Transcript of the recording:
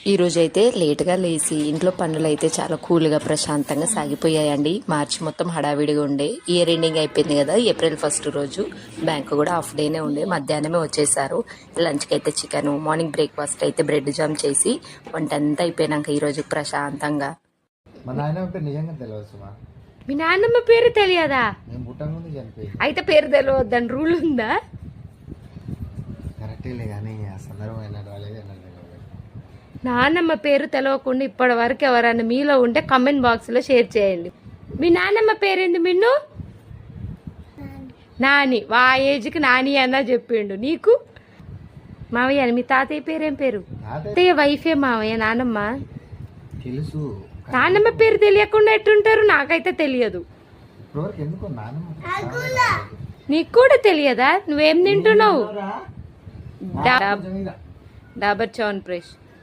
ఈ రోజైతే లేటుగా లేచి ఇంట్లో పనులు అయితే చాలా కూల్గా ప్రశాంతంగా సాగిపోయాయండి. మార్చి మొత్తం హడావిడిగా ఉండే, ఇయర్ ఎండింగ్ అయిపోయింది కదా. ఏప్రిల్ 1 రోజు బ్యాంకు కూడా హాఫ్ డేనే ఉండే, మధ్యాహ్నమే వచ్చేసారు. లంచ్కి అయితే చికెన్, మార్నింగ్ బ్రేక్ఫాస్ట్ అయితే బ్రెడ్ జామ్ చేసి వంట అంతా అయిపోయినాక ఈరోజు ప్రశాంతంగా. మీ నాన్నమ్మ పేరు తెలియదా? అయితే పేరు తెలియద్దని రూల్ ఉందా? నాన్నమ్మ పేరు తెలియకుండా ఇప్పటి వరకు ఎవరైనా మీలో ఉంటే కామెంట్ బాక్స్ లో షేర్ చేయండి. మీ నాన్నమ్మ పేరేంది? మిన్ను నాని. ఆ ఏజ్కి నాని అన్నా చెప్పిండు. నీకు మావయ్య? మీ తాతయ్య పేరేం పేరు? తాతయ్య వైఫే మావయ్య. నాన్నమ్మ తెలుసు. నాన్నమ్మ పేరు తెలియకుండా ఎట్టుంటారు? నాకైతే తెలియదు. నీకు కూడా తెలియదా? నువ్వేం తింటున్నావు? డాబర్ చ్యవన్ప్రాష్.